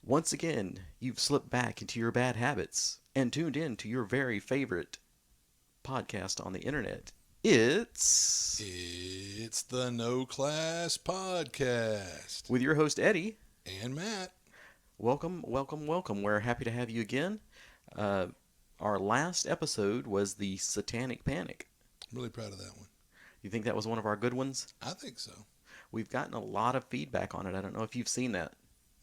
Once again, you've slipped back into your bad habits and tuned in to your very favorite podcast on the internet. It's It's the No Class Podcast. with your host, Eddie. And Matt. Welcome, welcome, welcome. We're happy to have you again. Uh, our last episode was the Satanic Panic. I'm really proud of that one. You think that was one of our good ones? I think so. We've gotten a lot of feedback on it. I don't know if you've seen that.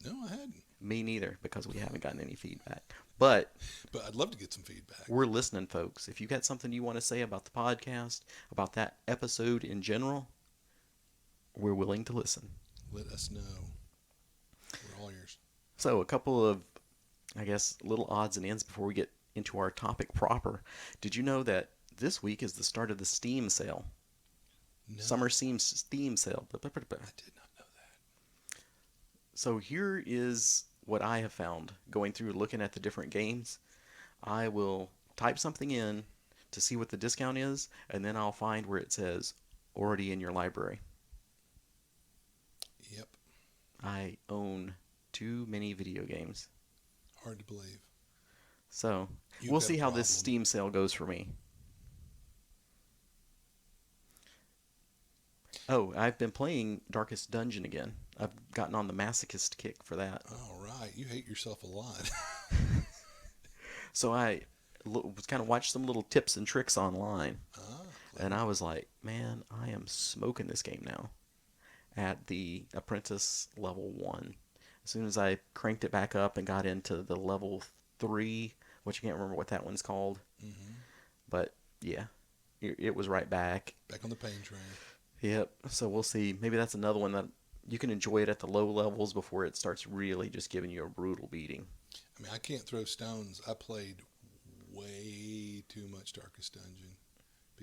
No, I hadn't. Me neither, because we haven't gotten any feedback. But But I'd love to get some feedback. we're listening, folks. If you got something you want to say about the podcast, about that episode in general, we're willing to listen. Let us know. We're all ears. So, a couple of, I guess, little odds and ends before we get into our topic proper. Did you know that this week is the start of the Steam sale? No, Summer Steam sale. I did not know that. So, here is what I have found going through looking at the different games. I will type something in to see what the discount is, and then I'll find where it says already in your library. Yep. I own too many video games. Hard to believe. So, You've we'll got see a how this problem. Steam sale goes for me. Oh, I've been playing Darkest Dungeon again. I've gotten on the masochist kick for that. All right. You hate yourself a lot. So I kind of watched some little tips and tricks online, ah, and I was like, man, I am smoking this game now at the apprentice level 1. As soon as I cranked it back up and got into the level 3, which I can't remember what that one's called, mm-hmm. but yeah, it was right back. Back on the pain train. Yep. So we'll see. Maybe that's another one that you can enjoy it at the low levels before it starts really just giving you a brutal beating. I mean, I can't throw stones. I played way too much Darkest Dungeon.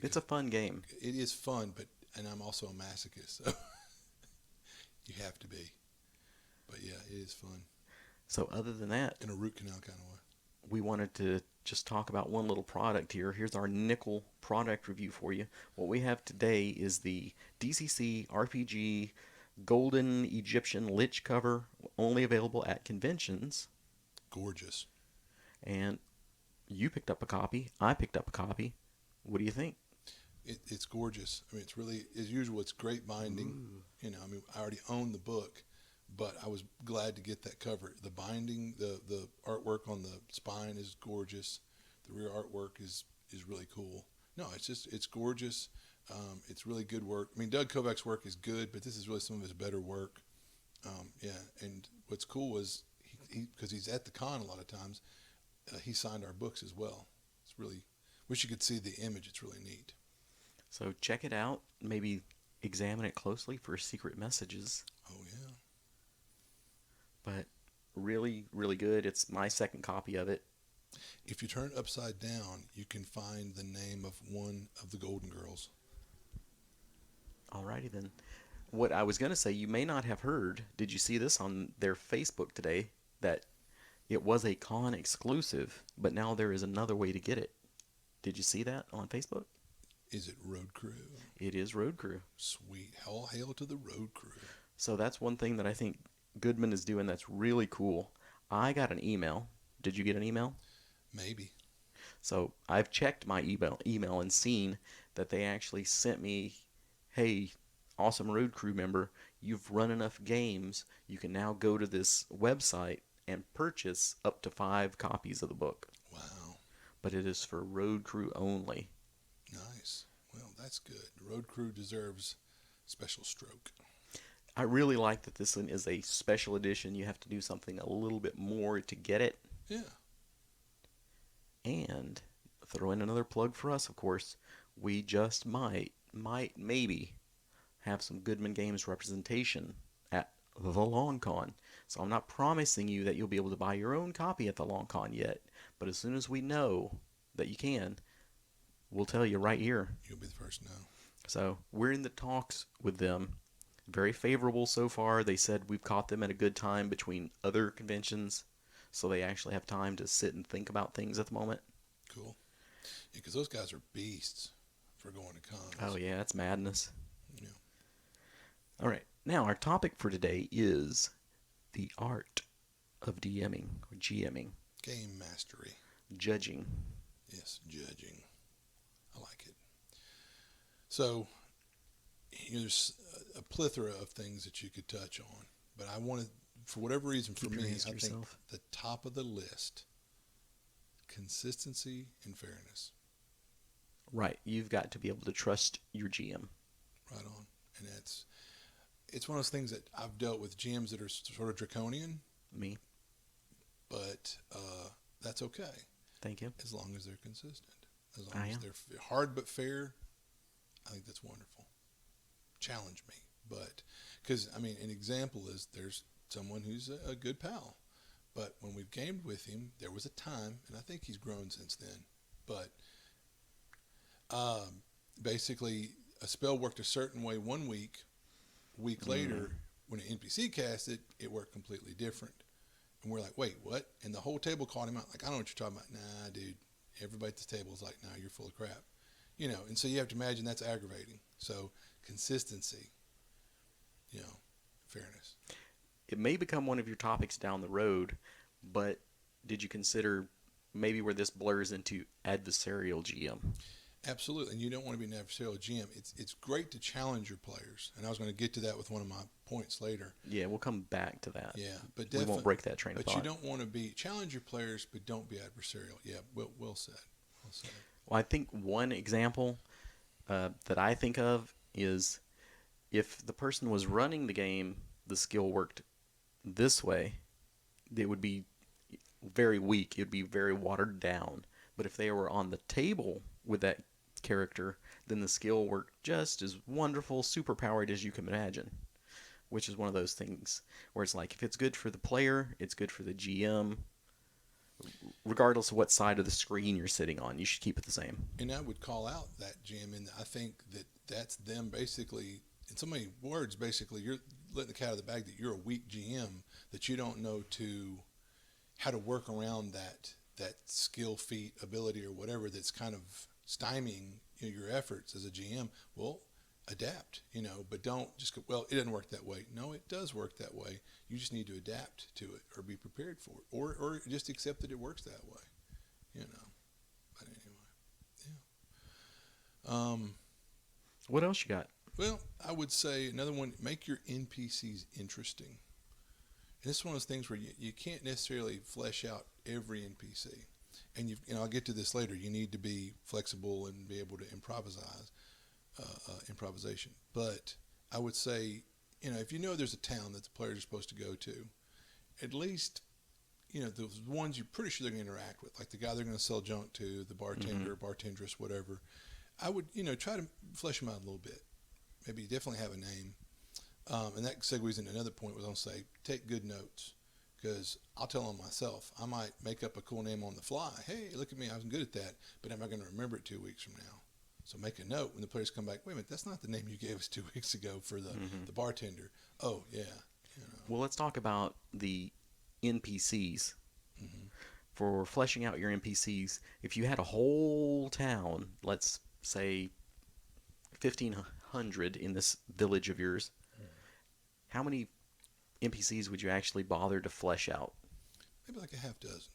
It's a fun game. It is fun, and I'm also a masochist, so you have to be. But yeah, it is fun. So other than that, In a root canal kind of way. we wanted to just talk about one little product here. Here's our nickel product review for you. What we have today is the DCC RPG Golden Egyptian Lich cover, only available at conventions. Gorgeous. And you picked up a copy. I picked up a copy. What do you think? It's gorgeous. I mean, it's really, as usual, it's great binding. Ooh. You know, I mean, I already own the book, but I was glad to get that cover. The binding, the artwork on the spine is gorgeous. The rear artwork is really cool. No, it's gorgeous. It's really good work. I mean, Doug Kovac's work is good, but this is really some of his better work. Yeah, and what's cool was because he's at the con a lot of times, he signed our books as well. It's really, wish you could see the image. It's really neat. So check it out. Maybe examine it closely for secret messages. Oh yeah. But really, really good. It's my second copy of it. If you turn it upside down, you can find the name of one of the Golden Girls. Alrighty then. What I was going to say, you may not have heard, did you see this on their Facebook today, that it was a con exclusive, but now there is another way to get it. Did you see that on Facebook? Is it Road Crew? It is Road Crew. Sweet. All hail to the Road Crew. So that's one thing that I think Goodman is doing that's really cool. I got an email. Did you get an email? Maybe. So I've checked my email and seen that they actually sent me, hey, awesome Road Crew member, you've run enough games, you can now go to this website and purchase up to 5 copies of the book. Wow. But it is for Road Crew only. Nice. Well, that's good. The Road Crew deserves special stroke. I really like that this one is a special edition. You have to do something a little bit more to get it. Yeah. And throw in another plug for us, of course. We just maybe have some Goodman Games representation at the Long Con. So I'm not promising you that you'll be able to buy your own copy at the Long Con yet. But as soon as we know that you can, we'll tell you right here. You'll be the first to know. So we're in the talks with them. Very favorable so far. They said we've caught them at a good time between other conventions. So they actually have time to sit and think about things at the moment. Cool. Yeah, because those guys are beasts for going to cons. Oh yeah, it's madness. Yeah. All right. Now our topic for today is the art of DMing or GMing, Game mastery. judging. Yes, judging. I like it. So there's a plethora of things that you could touch on, but I wanted, for whatever reason, for Keep your me, hands to I think yourself. the top of the list, consistency and fairness. Right. You've got to be able to trust your GM. Right on. And it's one of those things that I've dealt with GMs that are sort of draconian, Me. but that's okay Thank you. as long as they're consistent. As long I as am. they're hard but fair, I think that's wonderful. Challenge me, but because I mean, an example is there's someone who's a good pal, but when we've gamed with him, there was a time, and I think he's grown since then. But basically, a spell worked a certain way one week. Week later, when an NPC cast it, it worked completely different. And we're like, wait, what? And the whole table called him out. Like, I don't know what you're talking about. Nah, dude. Everybody at this table is like, nah, you're full of crap. And so you have to imagine that's aggravating. So consistency, fairness. It may become one of your topics down the road, but did you consider maybe where this blurs into adversarial GM? Absolutely. And you don't want to be an adversarial GM. It's great to challenge your players. And I was going to get to that with one of my points later. Yeah, we'll come back to that. Yeah, but we won't break that train of But thought. you don't want to challenge your players, but don't be adversarial. Yeah, well said. Well said. Well, I think one example that I think of is if the person was running the game, the skill worked this way, it would be very weak. It would be very watered down. But if they were on the table with that character, then the skill worked just as wonderful, superpowered as you can imagine. Which is one of those things where it's like, if it's good for the player, it's good for the GM. Regardless of what side of the screen you're sitting on, you should keep it the same. And I would call out that GM, and I think that's them basically, in so many words, basically, you're letting the cat out of the bag that you're a weak GM, that you don't know how to work around that skill, feat, ability, or whatever that's kind of stymieing your efforts as a GM. Well, adapt, but don't just go, well, it doesn't work that way. No, it does work that way. You just need to adapt to it or be prepared for it, or just accept that it works that way, But anyway, yeah. What else you got? Well, I would say another one, make your NPCs interesting. And this is one of those things where you can't necessarily flesh out every NPC. And I'll get to this later. You need to be flexible and be able to improvisation. But I would say, if there's a town that the players are supposed to go to, at least, those ones you're pretty sure they're going to interact with, like the guy they're going to sell junk to, the bartender, bartendress, whatever. I would, try to flesh them out a little bit. Maybe definitely have a name. And that segues into another point was I'll say, take good notes. Because I'll tell them myself, I might make up a cool name on the fly. Hey, look at me, I was good at that. But am I going to remember it 2 weeks from now? So make a note when the players come back. Wait a minute, that's not the name you gave us 2 weeks ago for the bartender. Oh, yeah. Well, let's talk about the NPCs. For fleshing out your NPCs, if you had a whole town, let's say 1,500 in this village of yours, how many NPCs would you actually bother to flesh out? Maybe like a half dozen.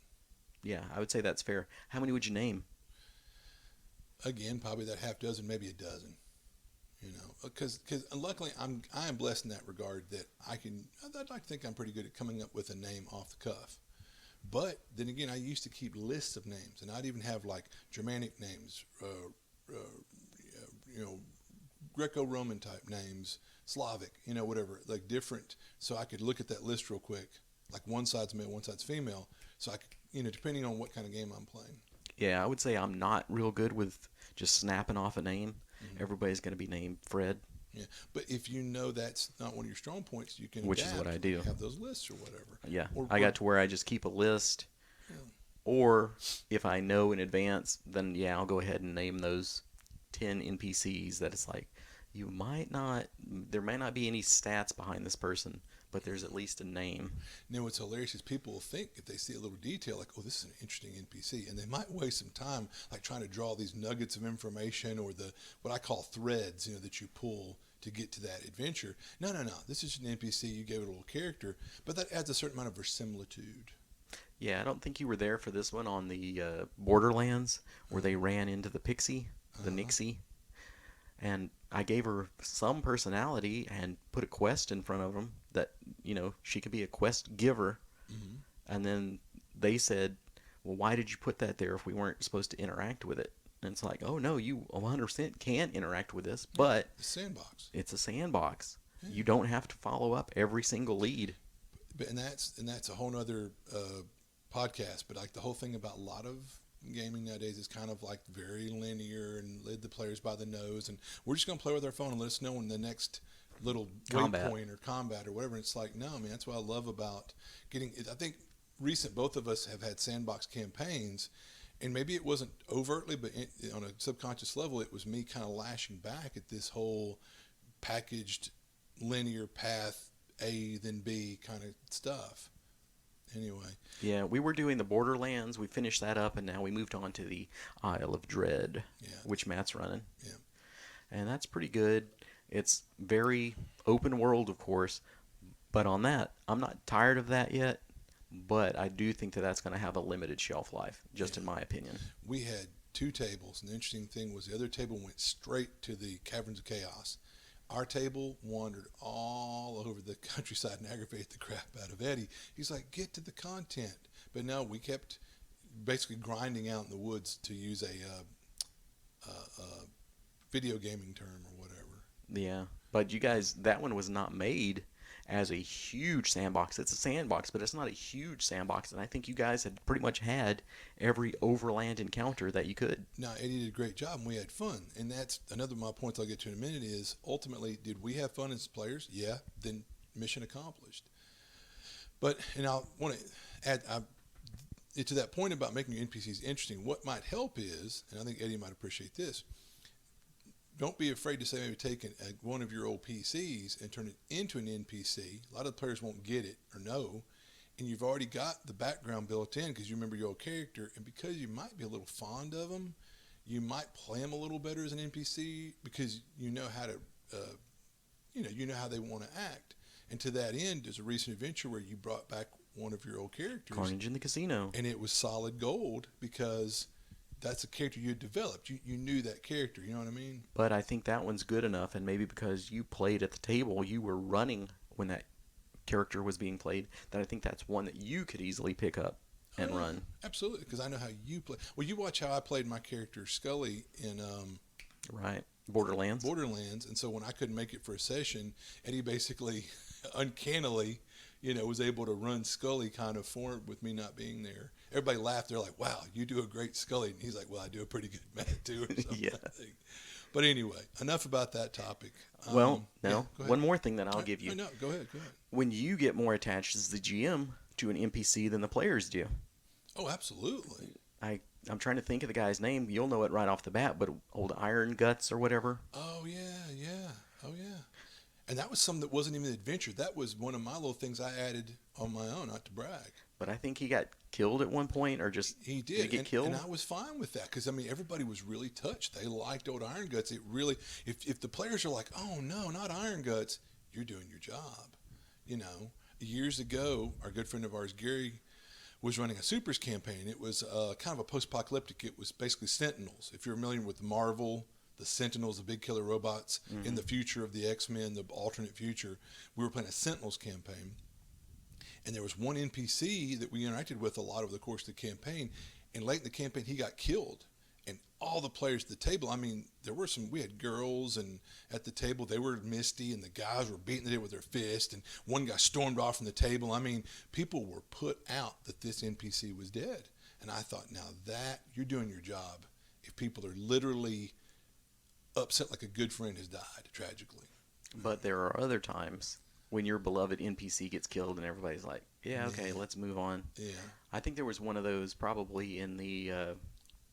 Yeah, I would say that's fair. How many would you name? Again, probably that half dozen, maybe a dozen. Because luckily I am blessed in that regard that I'd like to think I'm pretty good at coming up with a name off the cuff. But then again, I used to keep lists of names, and I'd even have like Germanic names, Greco-Roman type names, Slavic, whatever, like different, so I could look at that list real quick, like one side's male, one side's female, so I could, depending on what kind of game I'm playing. Yeah, I would say I'm not real good with just snapping off a name. Everybody's going to be named Fred. Yeah, but if that's not one of your strong points, you can Which adapt, is what I do. have those lists or whatever. Yeah, Or I got to where I just keep a list. Yeah. Or if I know in advance, then yeah, I'll go ahead and name those 10 NPCs that it's like, there might not be any stats behind this person, but there's at least a name. What's hilarious is people will think if they see a little detail like, oh, this is an interesting NPC, and they might waste some time like trying to draw these nuggets of information or what I call threads, that you pull to get to that adventure. No, no, no. This is an NPC. You gave it a little character, but that adds a certain amount of verisimilitude. Yeah, I don't think you were there for this one on the Borderlands where they ran into the pixie, the Uh-huh. Nixie, and I gave her some personality and put a quest in front of them that she could be a quest giver. Mm-hmm. And then they said, well, why did you put that there if we weren't supposed to interact with it? And it's like, oh no, you 100% can interact with this, Yeah, but the sandbox. it's a sandbox. Yeah. You don't have to follow up every single lead. But and that's a whole nother podcast. But like the whole thing about a lot of gaming nowadays is kind of like very linear and lead the players by the nose, and we're just gonna play with our phone and let us know when the next little Combat. waypoint or combat or whatever. And it's like, no, I mean, that's what I love about getting. I think both of us have had sandbox campaigns, and maybe it wasn't overtly, but on a subconscious level, it was me kind of lashing back at this whole packaged linear path, A then B kind of stuff. Anyway, Yeah, we were doing the Borderlands. We finished that up, and now we moved on to the Isle of Dread, yeah, which Matt's running. yeah. And that's pretty good. It's very open world, of course, but on that, I'm not tired of that yet. But I do think that that's going to have a limited shelf life, just Yeah. in my opinion. We had two tables, and the interesting thing was the other table went straight to the Caverns of Chaos. Our table wandered all over the countryside and aggravated the crap out of Eddie. He's like, get to the content. But no, we kept basically grinding out in the woods, to use a video gaming term or whatever. Yeah, but you guys, that one was not made as a huge sandbox. It's a sandbox, but it's not a huge sandbox. And I think you guys had pretty much had every overland encounter that you could. Now, Eddie did a great job, and we had fun. And that's another of my points I'll get to in a minute is, ultimately, did we have fun as players? Yeah, then mission accomplished. But, and I want to add to that point about making your NPCs interesting, what might help is, and I think Eddie might appreciate this, don't be afraid to say maybe take one of your old PCs and turn it into an NPC. A lot of the players won't get it or know, and you've already got the background built in because you remember your old character, and because you might be a little fond of them, you might play them a little better as an NPC because you know how to, you know how they want to act. And to that end, there's a recent adventure where you brought back one of your old characters, Carnage in the Casino. and it was solid gold because that's a character you had developed. You knew that character. You know what I mean? But I think that one's good enough, and maybe because you played at the table, you were running when that character was being played, that I think that's one that you could easily pick up and Oh, run. absolutely, because I know how you play. Well, you watch how I played my character Scully in Right. Borderlands. Borderlands, and so when I couldn't make it for a session, Eddie basically, uncannily, was able to run Scully kind of for with me not being there. Everybody laughed. They're like, "Wow, you do a great Scully," and he's like, "Well, I do a pretty good Matt too," or something. Yeah. But anyway, enough about that topic. Well, Yeah, now, go ahead. one more thing that I'll give you. No, go ahead. Go ahead. When you get more attached as the GM to an NPC than the players do. Oh, absolutely. I'm trying to think of the guy's name. You'll know it right off the bat, but old Iron Guts or whatever. Oh yeah, yeah. Oh yeah. And that was something that wasn't even an adventure. That was one of my little things I added on my own, not to brag. But I think he got killed at one point, or just He did he did, get killed? and I was fine with that because I mean everybody was really touched. They liked old Iron Guts. It really, if the players are like, "Oh no, not Iron Guts," you're doing your job. Years ago, our good friend of ours, Gary, was running a Supers campaign. It was kind of a post-apocalyptic. It was basically Sentinels. If you're familiar with Marvel, the Sentinels, the big killer robots in the future of the X-Men, the alternate future, we were playing a Sentinels campaign. And there was one NPC that we interacted with a lot over the course of the campaign. And late in the campaign, he got killed. And all the players at the table, I mean, we had girls and at the table, they were misty and the guys were beating it with their fist. And one guy stormed off from the table. I mean, people were put out that this NPC was dead. And I thought, now that you're doing your job, if people are literally upset like a good friend has died tragically. But there are other times when your beloved NPC gets killed and everybody's like, yeah, okay, Yeah. let's move on. Yeah. I think there was one of those probably in the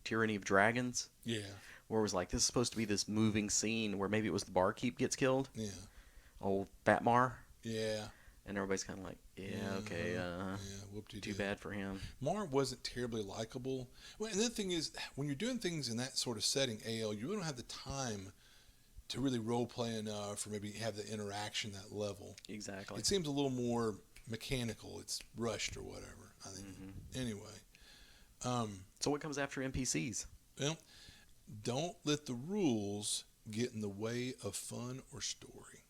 Tyranny of Dragons, Yeah. where it was like, this is supposed to be this moving scene where maybe it was the barkeep gets killed, Yeah. old Batmar, Yeah. and everybody's kind of like, yeah, okay, Yeah. Whoop-de-doo. too bad for him. Mar wasn't terribly likable. Well, and the thing is, when you're doing things in that sort of setting, AL, you really don't have the time to really role play enough, or maybe have the interaction that level. Exactly. It seems a little more mechanical. It's rushed or whatever. I think. Anyway, So what comes after NPCs? well, don't let the rules get in the way of fun or story.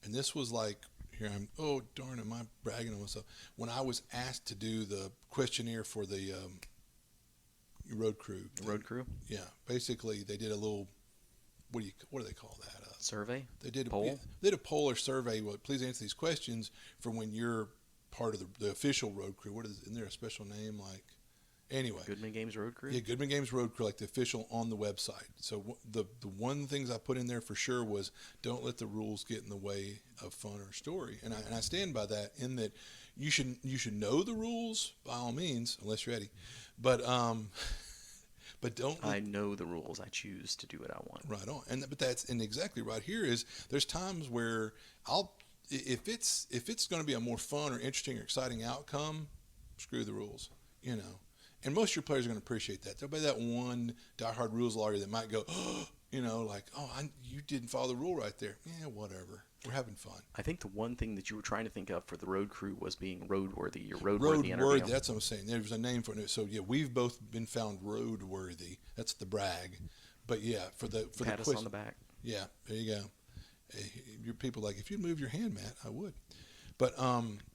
And this was like, here I'm, oh, darn, am I bragging on myself? When I was asked to do the questionnaire for the road crew. Road crew? Yeah, basically they did a little, what do they call that? Survey? They did Poll? they did a poll or survey. Well, please answer these questions for when you're part of the official road crew. Isn't there a special name like? Anyway, Goodman Games Road Crew? yeah, Goodman Games Road Crew, like the official on the website. So the one things I put in there for sure was don't let the rules get in the way of fun or story, and I stand by that. In that you should know the rules by all means, unless you're ready, but but don't. I know the rules. I choose to do what I want. Right on, but that's exactly right here is there's times where if it's going to be a more fun or interesting or exciting outcome, screw the rules, you know. And most of your players are going to appreciate that. There'll be that one diehard rules lawyer that might go, oh, you know, like, oh, you didn't follow the rule right there. Yeah, whatever. We're having fun. I think the one thing that you were trying to think of for the road crew was being roadworthy. Your roadworthy interview. Roadworthy, that's what I'm saying. There's a name for it. So, yeah, we've both been found roadworthy. That's the brag. But, yeah, for Pat us on the back. Yeah, there you go. Your people like, if you'd move your hand, Matt, I would. But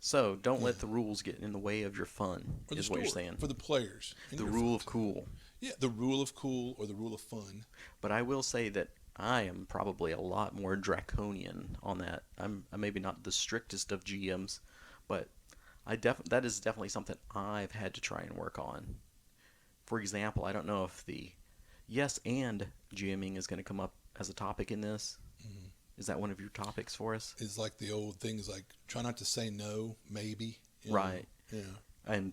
so don't let the rules get in the way of your fun. Is what you're saying for the players. The rule of cool. Yeah, the rule of cool or the rule of fun. But I will say that I am probably a lot more draconian on that. I'm maybe not the strictest of GMs, but that is definitely something I've had to try and work on. For example, I don't know if the yes and GMing is going to come up as a topic in this. Mm-hmm. Is that one of your topics for us? It's like the old things like try not to say no, maybe. Right. Yeah. And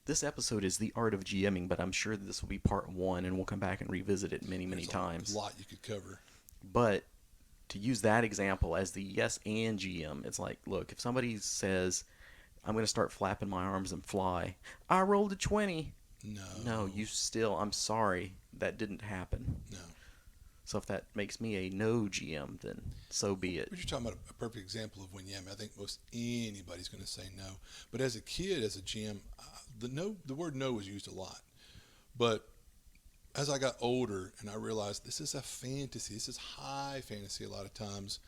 this episode is the art of GMing, but I'm sure this will be part 1, and we'll come back and revisit it many times. A lot you could cover. But to use that example as the yes and GM, it's like, look, if somebody says, I'm going to start flapping my arms and fly, I rolled a 20. No, I'm sorry, that didn't happen. No. So if that makes me a no GM, then so be it. But you're talking about a perfect example of when, I think most anybody's going to say no. But as a kid, as a GM, the word no was used a lot. But as I got older and I realized this is a fantasy, this is high fantasy a lot of times,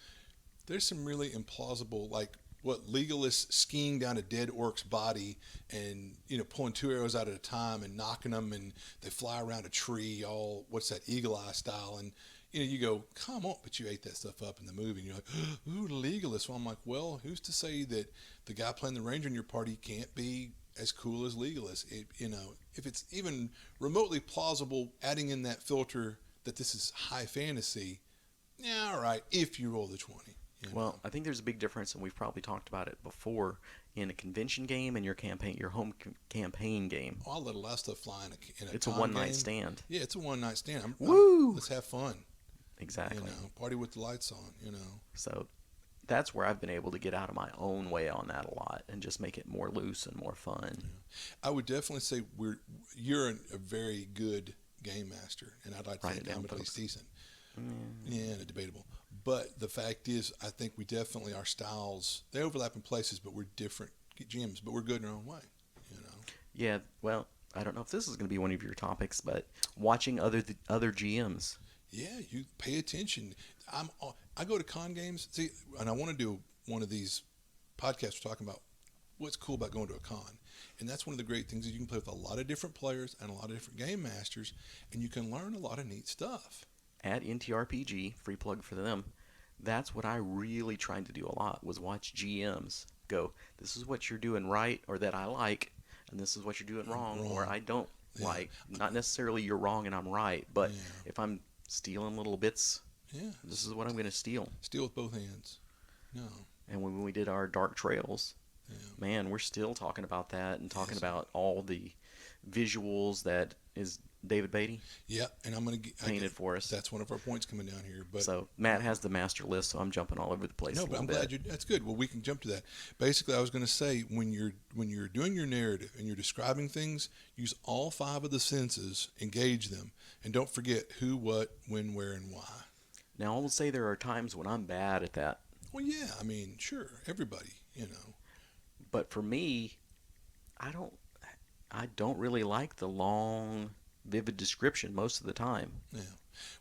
there's some really implausible, like what legalists skiing down a dead orc's body and pulling 2 arrows out at a time and knocking them, and they fly around a tree all eagle eye style, and you go, come on, but you ate that stuff up in the movie and you're like, ooh, legalist. Well, I'm like, well, who's to say that the guy playing the ranger in your party can't be as cool as legalist? If it's even remotely plausible, adding in that filter that this is high fantasy, yeah, all right, if you roll the 20. Well, I think there's a big difference, and we've probably talked about it before, in a convention game and your home campaign game. Oh, I'll let a lot of stuff fly in a It's a one-night stand. Yeah, it's a one-night stand. Woo! Let's have fun. Exactly. Party with the lights on, So that's where I've been able to get out of my own way on that a lot and just make it more loose and more fun. Yeah. I would definitely say you're a very good game master, and I'd like to think I'm at least decent. Yeah, debatable. But the fact is, I think we definitely, our styles, they overlap in places, but we're different gyms, but we're good in our own way, Yeah, well, I don't know if this is going to be one of your topics, but watching other GMs. Yeah, you pay attention. I go to con games, and I want to do one of these podcasts talking about what's cool about going to a con. And that's one of the great things is you can play with a lot of different players and a lot of different game masters, and you can learn a lot of neat stuff. At NTRPG, free plug for them, that's what I really tried to do a lot, was watch GMs go, this is what you're doing right, or that I like, and this is what you're doing wrong. Or I don't like. Not necessarily you're wrong and I'm right, but if I'm stealing little bits, this is what I'm going to steal. Steal with both hands. No. And when we did our Dark Trails, man, we're still talking about that and talking about all the visuals that is David Beatty. Yeah, and I'm going to painted for us. That's one of our points coming down here. But so Matt has the master list, so I'm jumping all over the place. No, but I'm glad that's good. Well, we can jump to that. Basically, I was going to say when you're doing your narrative and you're describing things, use all 5 of the senses, engage them, and don't forget who, what, when, where, and why. Now, I will say there are times when I'm bad at that, Well, yeah, I mean, sure, everybody, you know. but for me, I don't I don't really like the long, vivid description most of the time. Yeah.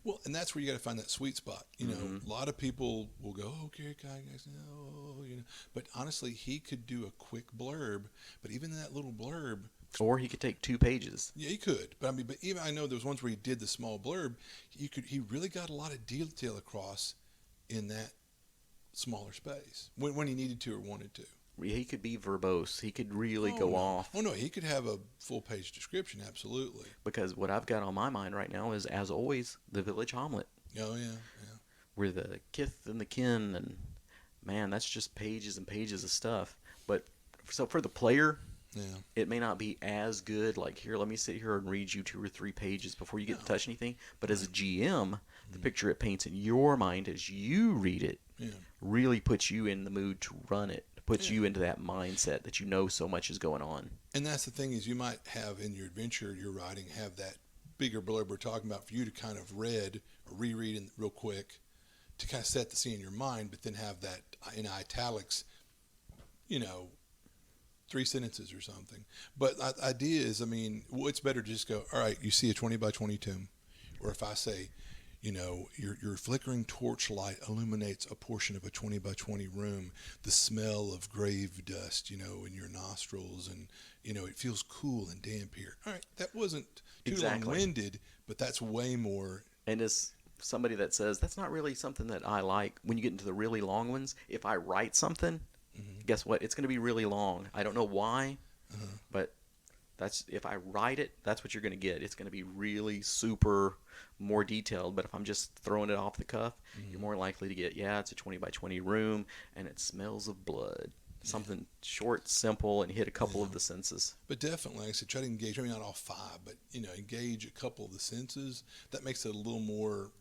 Well, and that's where you got to find that sweet spot. You know, Hmm. a lot of people will go, "Oh, Gary Gygax, no," you know. But honestly, he could do a quick blurb. But even that little blurb, Or he could take 2 pages. yeah, he could. But I mean, but even I know there was ones where he did the small blurb. He really got a lot of detail across in that smaller space when he needed to or wanted to. He could be verbose. He could really Oh go no, off. oh no, he could have a full page description. Absolutely. Because what I've got on my mind right now is, as always, the village omelet. Oh yeah, yeah, We're the kith and the kin, and man, that's just pages and pages of stuff. But so for the player, yeah. it may not be as good. Like, here, let me sit here and read you 2 or 3 pages before you get No, to touch anything. But as a right. GM, the Mm, picture it paints in your mind as you read it yeah, really puts you in the mood to run it. Puts yeah. you into that mindset that you know so much is going on. And that's the thing is you might have in your adventure you're writing have that bigger blurb we're talking about for you to kind of read or reread in real quick to kind of set the scene in your mind, but then have that in italics, you know, 3 sentences or something. But the idea is, I mean, it's better to just go, all right, you see a 20 by 20 tomb. Or if I say, you know, your flickering torchlight illuminates a portion of a 20 by 20 room. The smell of grave dust, you know, in your nostrils, and you know, it feels cool and damp here. All right, that wasn't too Exactly. long-winded, but that's way more. And as somebody that says that's not really something that I like, when you get into the really long ones, if I write something, Mhm. guess what? It's going to be really long. I don't know why, Uh-huh. but that's if I write it, that's what you're going to get. It's going to be really super more detailed. But if I'm just throwing it off the cuff, you're Mhm. more likely to get, yeah, it's a 20 by 20 room and it smells of blood. Yeah, Something short, simple, and hit a couple yeah. of the senses. But definitely, like I said, try to engage. Maybe not all five, but you know, engage a couple of the senses. That makes it a little more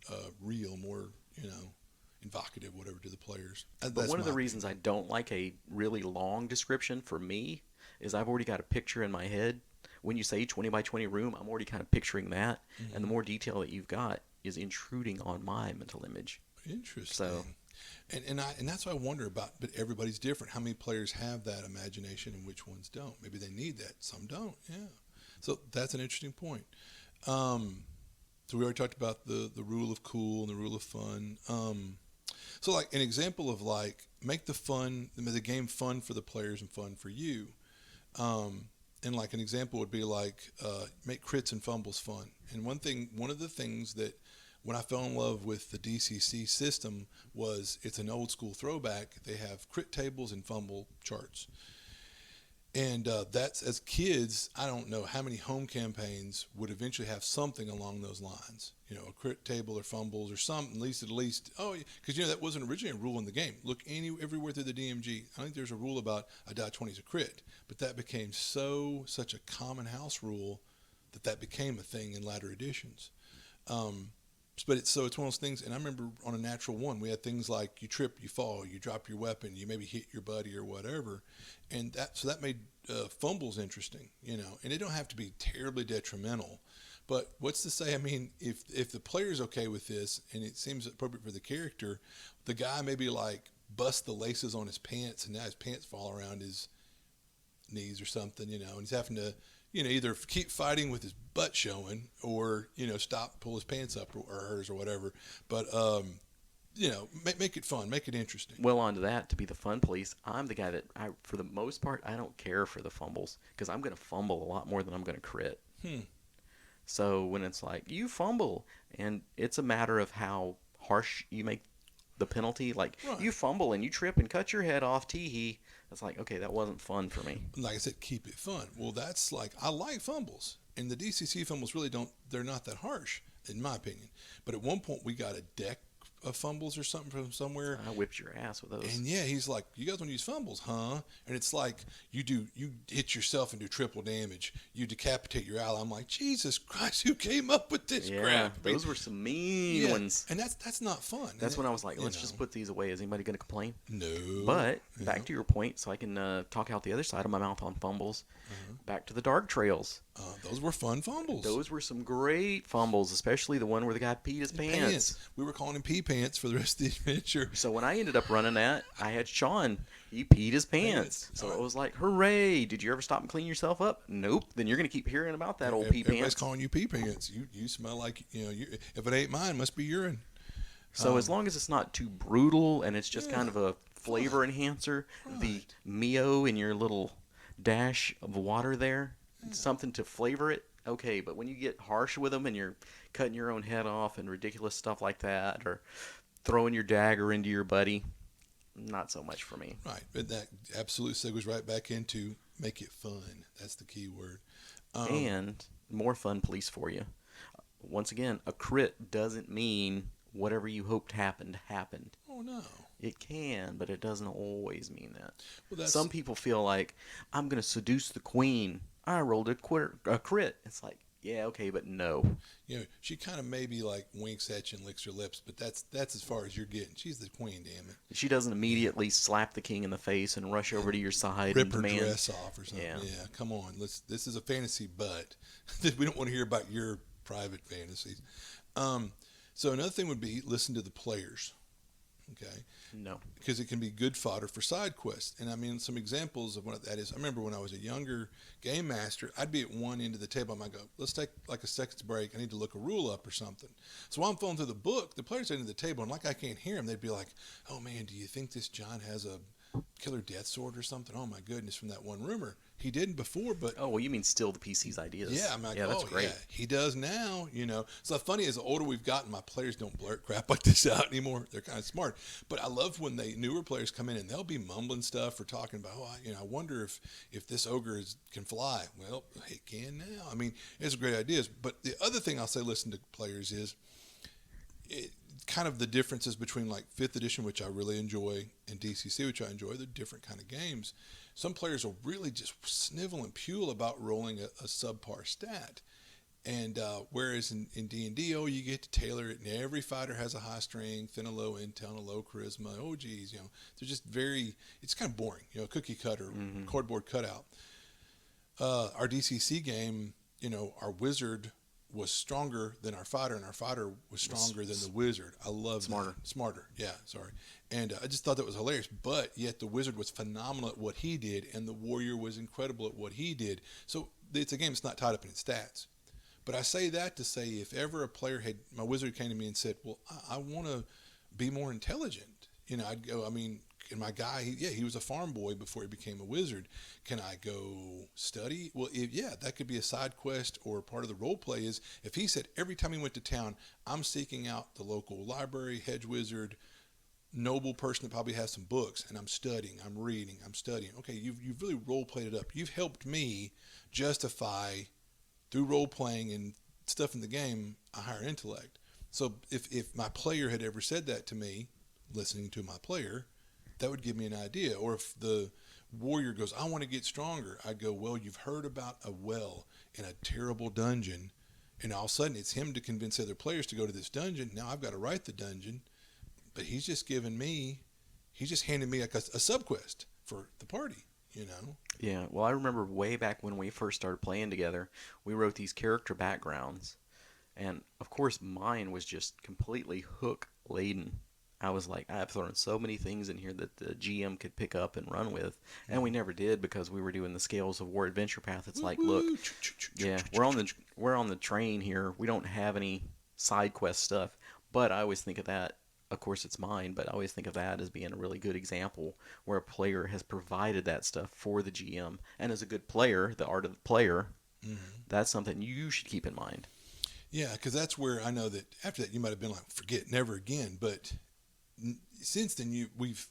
real, more you know, evocative, whatever, to the players. But That's one of my the reasons opinion. I don't like a really long description for me is I've already got a picture in my head. When you say 20 by 20 room, I'm already kind of picturing that. And the Hmm. more detail that you've got is intruding on my mental image. So, Interesting. And that's what I wonder about. But everybody's different. How many players have that imagination, and which ones don't? Maybe they need that. Some don't. Yeah. So that's an interesting point. Um, so we already talked about the rule of cool and the rule of fun. So like an example of like make the game fun for the players and fun for you. Um, and like an example would be like make crits and fumbles fun. And one of the things that when I fell in love with the DCC system was it's an old school throwback. They have crit tables and fumble charts. And that's as kids, I don't know how many home campaigns would eventually have something along those lines. You know, a crit table or fumbles or some at least. Oh, because you know that wasn't originally a rule in the game. Look everywhere through the DMG. I think there's a rule about a die 20 is a crit, but that became such a common house rule that became a thing in latter editions. Um, but it's one of those things. And I remember on a natural one, we had things like you trip, you fall, you drop your weapon, you maybe hit your buddy or whatever, and that made fumbles interesting, you know. And it don't have to be terribly detrimental. But what's to say? I mean, if the player's okay with this and it seems appropriate for the character, the guy maybe like bust the laces on his pants and now his pants fall around his knees or something, you know, and he's having to, you know, either keep fighting with his butt showing or, you know, stop, pull his pants up or hers or whatever. But, you know, make it fun, make it interesting. well, on to that, to be the fun police, I'm the guy that, for the most part, I don't care for the fumbles because I'm going to fumble a lot more than I'm going to crit. Hmm. So when it's like, you fumble, and it's a matter of how harsh you make the penalty, like, Right. you fumble and you trip and cut your head off, tee-hee, it's like, okay, that wasn't fun for me. Like I said, keep it fun. Well, that's like, I like fumbles. And the DCC fumbles really they're not that harsh, in my opinion. But at one point, we got a deck of fumbles or something from somewhere. I whipped your ass with those. And yeah, he's like, "You guys want to use fumbles, huh?" And it's like you hit yourself and do triple damage. You decapitate your ally. I'm like, Jesus Christ, who came up with this Yeah, crap? I mean, those were some mean yeah, ones. and that's not fun. And That's when I was like, you let's know, just put these away. Is anybody going to complain? no, But yeah, back to your point, so I can talk out the other side of my mouth on fumbles. Back to the dark trails. those were fun fumbles. Those were some great fumbles, especially the one where the guy peed his pants. We were calling him pee pants for the rest of the adventure. So when I ended up running that, I had Sean. He peed his pants. Pants. All So it right. was like, hooray! Did you ever stop and clean yourself up? Nope. Then you're gonna keep hearing about that old pee Everybody's pants. calling you pee pants. You smell like if it ain't mine, it must be urine. So as long as it's not too brutal and it's just Yeah, kind of a flavor fine. enhancer, the Right. Mio in your little dash of water there, something to flavor it, okay. But when you get harsh with them and you're cutting your own head off and ridiculous stuff like that, or throwing your dagger into your buddy, not so much for me. Right. But that absolutely segues right back into make it fun. That's the key word. Um, And more fun police for you. Once again, a crit doesn't mean whatever you hoped happened. oh no. It can, but it doesn't always mean that. Well, that's Some people feel like, I'm going to seduce the queen. I rolled a crit. It's like, yeah, okay, but no. she kind of maybe like winks at you and licks her lips, but that's as far as you're getting. She's the queen, damn it. She doesn't immediately slap the king in the face and rush over to your side Rip and her demand. dress off or something. Yeah. Yeah, come on. This is a fantasy, but we don't want to hear about your private fantasies. Um, so another thing would be listen to the players. Okay, No. because it can be good fodder for side quests. And I mean, some examples of what that is. I remember when I was a younger game master, I'd be at one end of the table. I might go, let's take like a second's break. I need to look a rule up or something. So while I'm filling through the book, the players at the table, and like I can't hear them, they'd be like, oh man, do you think this John has a killer death sword or something? Oh my goodness, from that one rumor. He didn't before, but Oh, well, you mean steal the PC's ideas. yeah, I'm like, Yeah, that's oh great. yeah, he does now. So the funny is, the older we've gotten, my players don't blurt crap like this out anymore. They're kind of smart. But I love when newer players come in and they'll be mumbling stuff or talking about, I wonder if this ogre can fly. Well, he can now. I mean, it's great ideas. But the other thing I'll say, listen to players is kind of the differences between like 5th edition, which I really enjoy, and DCC, which I enjoy. They're different kind of games. Some players will really just snivel and pule about rolling a subpar stat. And whereas in D&D, oh, you get to tailor it, and every fighter has a high strength and a low intel and a low charisma. Oh, geez, they're just it's kind of boring, cookie cutter, cardboard cutout. Our DCC game, our wizard was stronger than our fighter, and our fighter was stronger than the wizard. I love Smarter. that. Smarter, yeah, sorry. And I just thought that was hilarious. But yet the wizard was phenomenal at what he did, and the warrior was incredible at what he did. So it's a game that's not tied up in its stats. But I say that to say, if ever a player my wizard came to me and said, well, I want to be more intelligent, I'd go, I mean, and my guy, he was a farm boy before he became a wizard. Can I go study? Well, that could be a side quest, or part of the role play is if he said every time he went to town, I'm seeking out the local library, hedge wizard, noble person that probably has some books, and I'm studying, I'm reading, I'm studying. Okay, you've really role played it up. You've helped me justify through role playing and stuff in the game a higher intellect. So if my player had ever said that to me, listening to my player, that would give me an idea. Or if the warrior goes, I want to get stronger, I'd go, well, you've heard about a well in a terrible dungeon, and all of a sudden it's him to convince other players to go to this dungeon. Now I've got to write the dungeon, but he's just handed me like a sub quest for the party. Yeah, well, I remember way back when we first started playing together, we wrote these character backgrounds. And of course, mine was just completely hook laden. I was like, I've thrown so many things in here that the GM could pick up and run with, and we never did because we were doing the Scales of War adventure path. It's like, look, yeah, we're on the train here. We don't have any side quest stuff, but I always think of that. Of course, it's mine, but I always think of that as being a really good example where a player has provided that stuff for the GM, and as a good player, the art of the player, that's something you should keep in mind. Yeah, because that's where I know that after that you might have been like, forget, never again. But since then, we've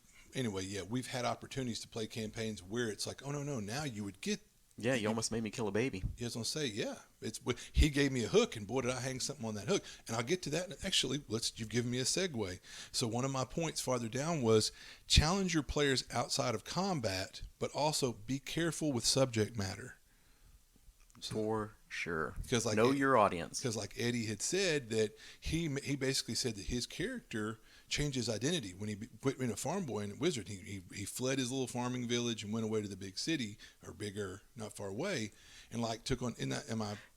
had opportunities to play campaigns where it's like, oh no, now you would get. Yeah, you almost made me kill a baby. I was gonna say, yeah, he gave me a hook, and boy, did I hang something on that hook. And I'll get to that. Actually, you've given me a segue. So one of my points farther down was challenge your players outside of combat, but also be careful with subject matter. For sure. Because know your audience. Because like Eddie had said that he basically said that his character changed his identity when he quit being a farm boy and a wizard. He fled his little farming village and went away to the big city, or bigger, not far away, and like took on in that.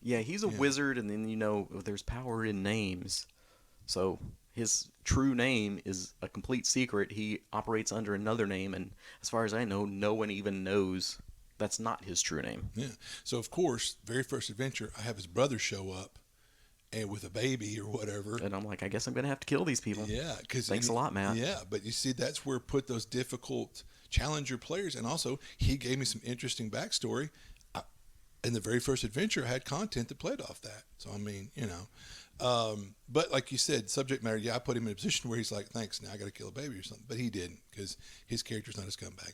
Yeah, he's a wizard, and then there's power in names. So His true name is a complete secret. He operates under another name, and as far as I know, no one even knows that's not his true name. Yeah. So of course, very first adventure, I have his brother show up and with a baby or whatever. And I'm like, I guess I'm gonna have to kill these people. Yeah, because Thanks a lot, Matt. yeah, but you see, that's where put those difficult challenger players, and also he gave me some interesting backstory. I, in the very first adventure, I had content that played off that. So I mean, but like you said, subject matter. Yeah, I put him in a position where he's like, "Thanks, now I got to kill a baby or something," but he didn't because his character's not a scumbag.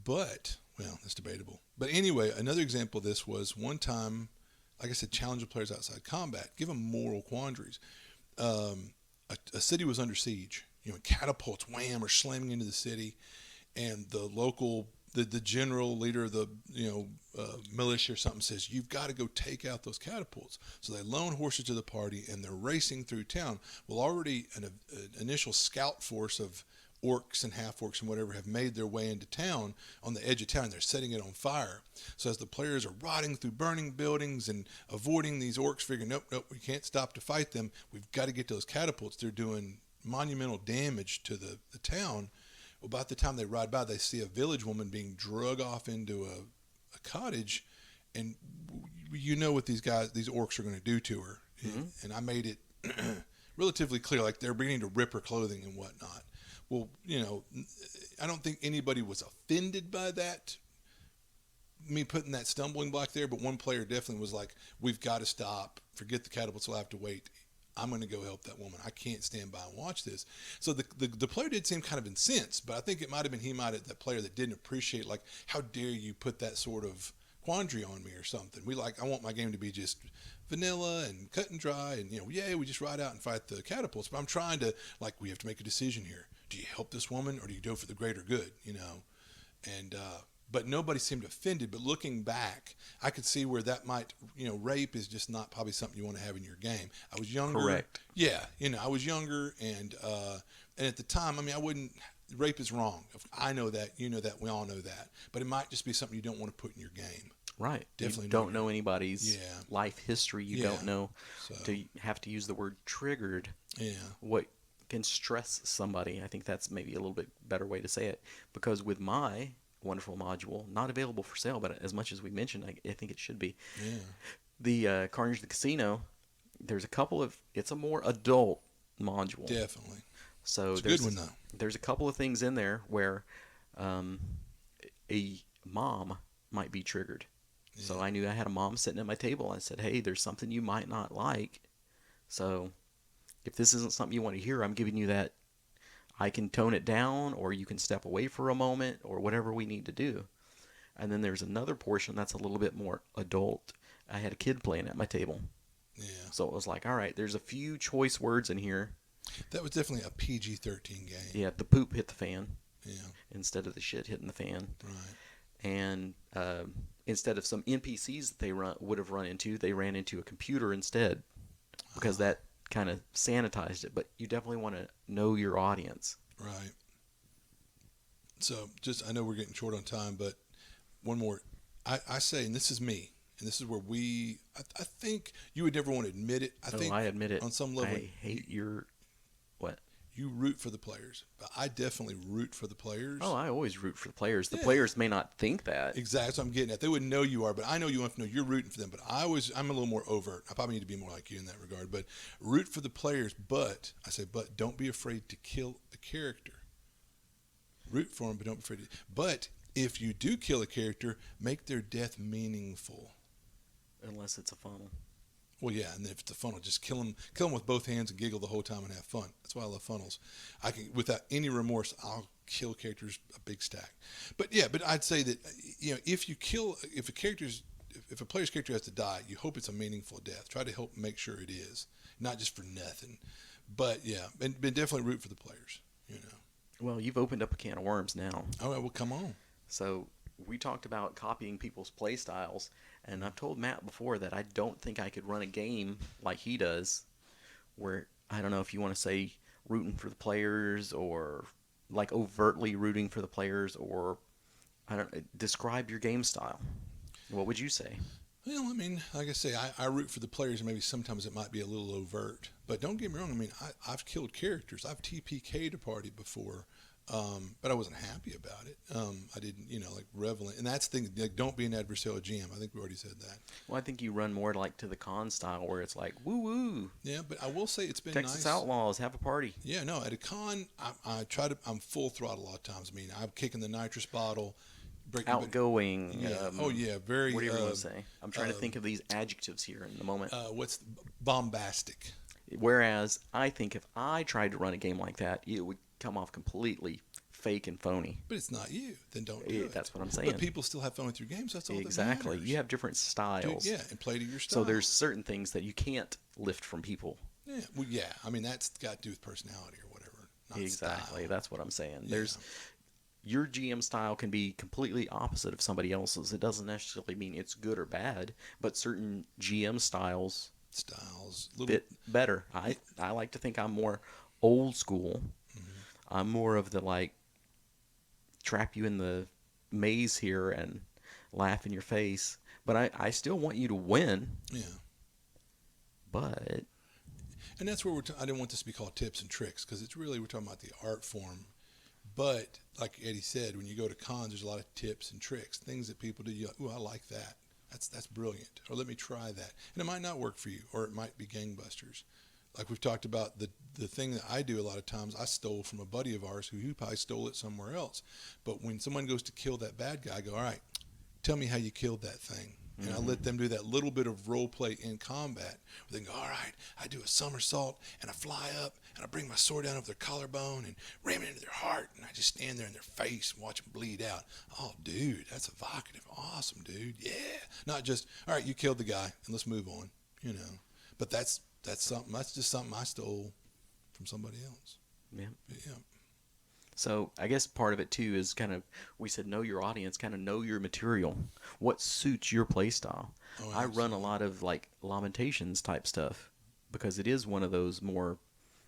But well, that's debatable. But anyway, another example of this was one time, like I said, challenge players outside combat, give them moral quandaries. A city was under siege. Catapults, wham, are slamming into the city, and the local, the general leader of the militia or something says, "You've got to go take out those catapults." So they loan horses to the party, and they're racing through town. Well, already an initial scout force of orcs and half orcs and whatever have made their way into town on the edge of town. They're setting it on fire. So as the players are rotting through burning buildings and avoiding these orcs, figuring, nope, we can't stop to fight them. We've got to get those catapults. They're doing monumental damage to the town. Well, about the time they ride by, they see a village woman being drug off into a cottage, and what these orcs are going to do to her. Mm-hmm. And I made it relatively clear, like they're beginning to rip her clothing and whatnot. Well, I don't think anybody was offended by that, me putting that stumbling block there, but one player definitely was like, "We've got to stop. Forget the catapults. We'll have to wait. I'm going to go help that woman. I can't stand by and watch this." So the player did seem kind of incensed, but I think it might have been that player that didn't appreciate, like, how dare you put that sort of quandary on me or something. I want my game to be just vanilla and cut and dry, and we just ride out and fight the catapults. But I'm trying to, like, we have to make a decision here. Do you help this woman or do you go for the greater good? And but nobody seemed offended. But looking back, I could see where that might, rape is just not probably something you want to have in your game. I was younger. Correct. Yeah, I was younger, and at the time, I mean, I wouldn't. Rape is wrong. I know that. You know that. We all know that. But it might just be something you don't want to put in your game. Right. Definitely You don't know anybody's Yeah. life history. You Yeah. don't know So to have to use the word triggered. yeah, What can stress somebody. I think that's maybe a little bit better way to say it. Because with my wonderful module, not available for sale, but as much as we mentioned, I think it should be. yeah, The Carnage the Casino, there's a couple of, it's a more adult module. definitely. So It's a good one though. there's a couple of things in there where um, a mom might be triggered. So Yeah. I knew I had a mom sitting at my table. I said, "Hey, there's something you might not like. So if this isn't something you want to hear, I'm giving you that. I can tone it down, or you can step away for a moment, or whatever we need to do." And then there's another portion that's a little bit more adult. I had a kid playing at my table. Yeah. So it was like, all right, there's a few choice words in here. That was definitely a PG-13 game. Yeah, the poop hit the fan Yeah. instead of the shit hitting the fan. Right. And instead of some NPCs that they would have run into, they ran into a computer instead, because that kind of sanitized it. But you definitely want to know your audience. Right. So I know we're getting short on time, but one more. I say, and this is me, and this is where I think you would never want to admit it. I think I admit it. on some level, I hate your what? you root for the players, but I definitely root for the players. Oh, I always root for the players. The Yeah. players may not think that. Exactly. That's what I'm getting at. They wouldn't know you are, but I know you enough to know you're rooting for them. But I'm a little more overt. I probably need to be more like you in that regard. But root for the players, but don't be afraid to kill a character. Root for them, but don't be afraid to. But if you do kill a character, make their death meaningful. Unless it's a funnel. Well, yeah, and if it's a funnel, just kill them with both hands and giggle the whole time and have fun. That's why I love funnels. I can, without any remorse, I'll kill characters a big stack. But I'd say that if a player's character has to die, you hope it's a meaningful death. Try to help make sure it is, not just for nothing. But yeah, and definitely root for the players. Well, you've opened up a can of worms now. All right, well, come on. So we talked about copying people's play styles, and I've told Matt before that I don't think I could run a game like he does, where I don't know if you want to say rooting for the players, or like overtly rooting for the players, or I don't describe your game style. What would you say? Well, I mean, like I say, I root for the players, and maybe sometimes it might be a little overt. But don't get me wrong. I mean, I've killed characters. I've TPK'd a party before, but I wasn't happy about it. I didn't, like reveling. And that's the thing. Like, don't be an adversarial GM. I think we already said that. Well, I think you run more like to the con style where it's like, woo woo, Yeah, but I will say it's been Texas nice. Outlaws, have a party. Yeah, no, at a con, I try to. I'm full throttle a lot of times. I mean, I'm kicking the nitrous bottle, breaking. Outgoing. Yeah. Oh yeah. Very. Whatever you want to say. I'm trying to think of these adjectives here in the moment. What's bombastic? Whereas I think if I tried to run a game like that, it would come off completely fake and phony. But it's not you. Then don't do it. That's what I'm saying. But people still have fun with your games. That's all Exactly. that matters. You have different styles. Dude, yeah, and play to your style. So there's certain things that you can't lift from people. Yeah, well, yeah. I mean, that's got to do with personality or whatever. Not Exactly. style. That's what I'm saying. Yeah. There's your GM style can be completely opposite of somebody else's. It doesn't necessarily mean it's good or bad, but certain GM styles fit better. I like to think I'm more old school. Mm-hmm. I'm more of the like trap you in the maze here and laugh in your face. But I still want you to win. Yeah. But And that's where I didn't want this to be called tips and tricks because it's really we're talking about the art form. But like Eddie said, when you go to cons, there's a lot of tips and tricks, things that people do. You go, ooh, I like that. That's brilliant. Or let me try that. And it might not work for you, or it might be gangbusters. Like we've talked about, the thing that I do a lot of times, I stole from a buddy of ours who probably stole it somewhere else. But when someone goes to kill that bad guy, I go, all right, tell me how you killed that thing. And I let them do that little bit of role play in combat. Where they go, all right, I do a somersault and I fly up and I bring my sword down over their collarbone and ram it into their heart. And I just stand there in their face and watch them bleed out. Oh, dude, that's evocative. Awesome, dude. Yeah. Not just, all right, you killed the guy and let's move on, But that's just something I stole from somebody else. yeah. Yeah. So I guess part of it too is kind of, we said know your audience, kind of know your material, what suits your play style. Oh, I run a lot of like Lamentations type stuff because it is one of those more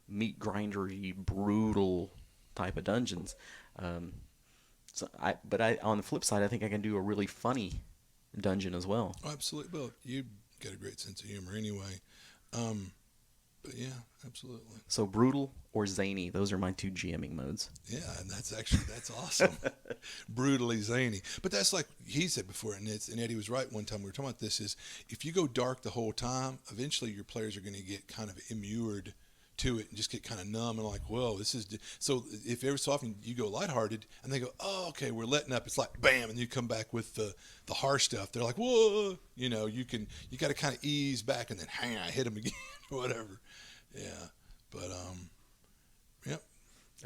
meat grindery, brutal type of dungeons. But on the flip side, I think I can do a really funny dungeon as well. Oh, absolutely. Well, you got a great sense of humor anyway. But yeah, absolutely. So brutal or zany, those are my two GMing modes. Yeah, and that's awesome. Brutally zany. But that's like he said before, and Eddie was right one time we were talking about this, is if you go dark the whole time, eventually your players are going to get kind of immured to it and just get kind of numb and like, whoa, this is... So if every so often you go lighthearted and they go, oh, okay, we're letting up. It's like, bam, and you come back with the harsh stuff. They're like, whoa, you got to kind of ease back and then I hit them again or whatever. Yeah, but yep.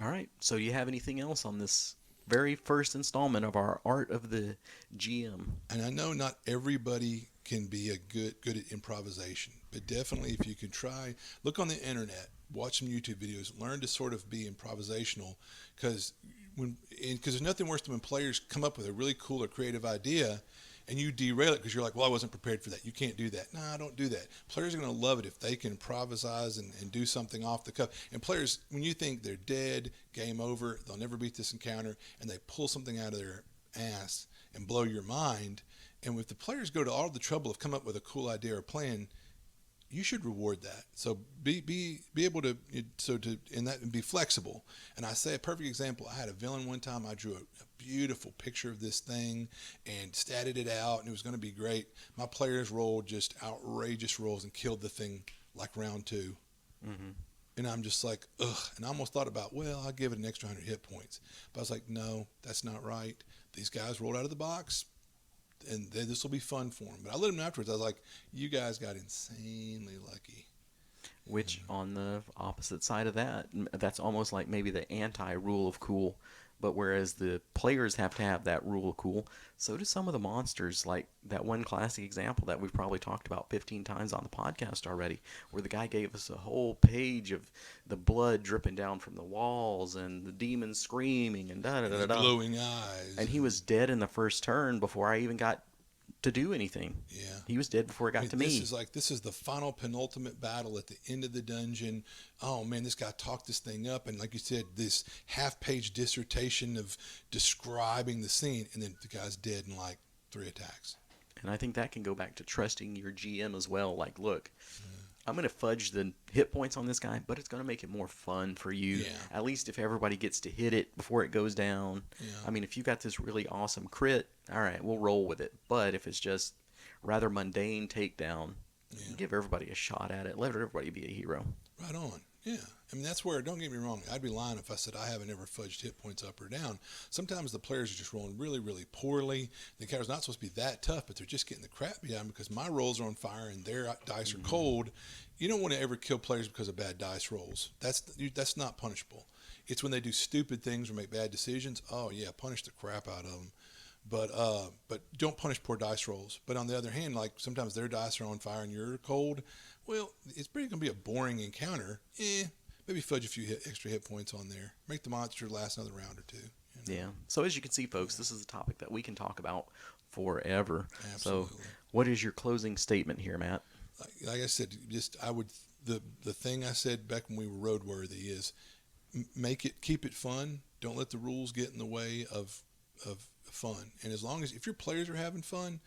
All right. So you have anything else on this very first installment of our Art of the GM? And I know not everybody can be good at improvisation, but definitely if you can try, look on the internet, watch some YouTube videos, learn to sort of be improvisational, because there's nothing worse than when players come up with a really cool or creative idea and you derail it because you're like, well, I wasn't prepared for that. You can't do that. Nah, don't do that. Players are going to love it if they can improvise and do something off the cuff. And players, when you think they're dead, game over, they'll never beat this encounter, and they pull something out of their ass and blow your mind. And if the players go to all the trouble of coming up with a cool idea or plan, you should reward that. So be able to and be flexible. And I say a perfect example. I had a villain one time. I drew a beautiful picture of this thing and statted it out, and it was going to be great. My players rolled just outrageous rolls and killed the thing like round 2. Mm-hmm. And I'm just like, ugh. And I almost thought about, well, I'll give it an extra 100 hit points. But I was like, no, that's not right. These guys rolled out of the box, and this will be fun for them. But I let them know afterwards. I was like, you guys got insanely lucky. Which, on the opposite side of that, that's almost like maybe the anti-rule of cool. But whereas the players have to have that rule of cool, so do some of the monsters. Like that one classic example that we've probably talked about 15 times on the podcast already, where the guy gave us a whole page of the blood dripping down from the walls and the demons screaming and da-da-da-da-da. Glowing eyes. And he was dead in the first turn before I even got to do anything. Yeah. He was dead before it got to me. This is the final penultimate battle at the end of the dungeon. Oh man, this guy talked this thing up, and like you said, this half-page dissertation of describing the scene, and then the guy's dead in like 3 attacks. And I think that can go back to trusting your GM as well. Like, look, I'm going to fudge the hit points on this guy, but it's going to make it more fun for you. Yeah, At least if everybody gets to hit it before it goes down. yeah, I mean, if you got this really awesome crit, all right, we'll roll with it. But if it's just rather mundane takedown, yeah. give everybody a shot at it. Let everybody be a hero. Right on. Yeah. I mean, that's where, don't get me wrong, I'd be lying if I said I haven't ever fudged hit points up or down. Sometimes the players are just rolling really, really poorly. The character's not supposed to be that tough, but they're just getting the crap beat out of them because my rolls are on fire and their dice are cold. You don't want to ever kill players because of bad dice rolls. That's not punishable. It's when they do stupid things or make bad decisions. Oh, yeah, punish the crap out of them. But don't punish poor dice rolls. But on the other hand, like sometimes their dice are on fire and you're cold. Well, it's pretty going to be a boring encounter. Maybe fudge a few extra hit points on there. Make the monster last another round or two. You know? Yeah. So as you can see, folks, this is a topic that we can talk about forever. Absolutely. So what is your closing statement here, Matt? Like I said, the thing I said back when we were roadworthy is keep it fun. Don't let the rules get in the way of fun. And as long as if your players are having fun,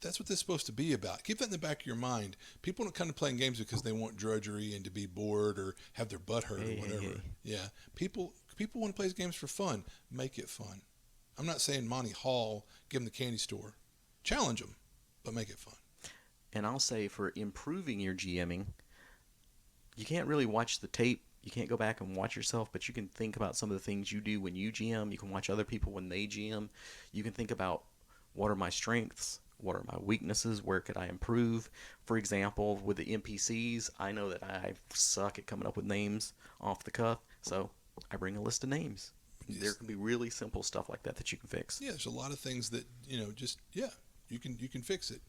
that's what this is supposed to be about. Keep that in the back of your mind. People don't come to playing games because they want drudgery and to be bored or have their butt hurt or whatever. Hey. Yeah, people want to play games for fun. Make it fun. I'm not saying Monty Hall, give them the candy store. Challenge them, but make it fun. And I'll say for improving your GMing, you can't really watch the tape. You can't go back and watch yourself, but you can think about some of the things you do when you GM. You can watch other people when they GM. You can think about what are my strengths? What are my weaknesses? Where could I improve? For example, with the NPCs, I know that I suck at coming up with names off the cuff, so I bring a list of names. There can be really simple stuff like that you can fix. Yeah, there's a lot of things that you can fix it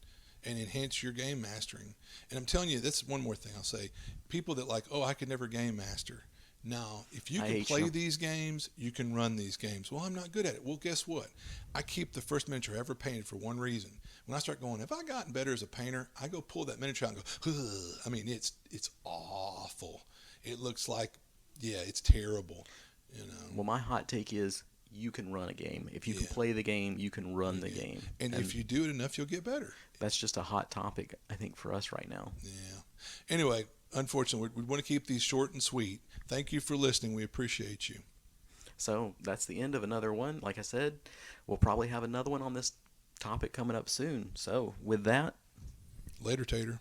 and enhance your game mastering. And I'm telling you, that's one more thing I'll say. People that like, oh, I could never game master. Now, if you can play these games, you can run these games. Well, I'm not good at it. Well, guess what? I keep the first miniature I ever painted for one reason. When I start going, have I gotten better as a painter? I go pull that miniature out and go, ugh. I mean, it's awful. It looks like, yeah, it's terrible. Well, my hot take is you can run a game. If you can play the game, you can run the game. And if you do it enough, you'll get better. That's just a hot topic, I think, for us right now. Yeah. Anyway, unfortunately, we want to keep these short and sweet. Thank you for listening. We appreciate you. So that's the end of another one. Like I said, we'll probably have another one on this topic coming up soon. So with that, Later, Tater.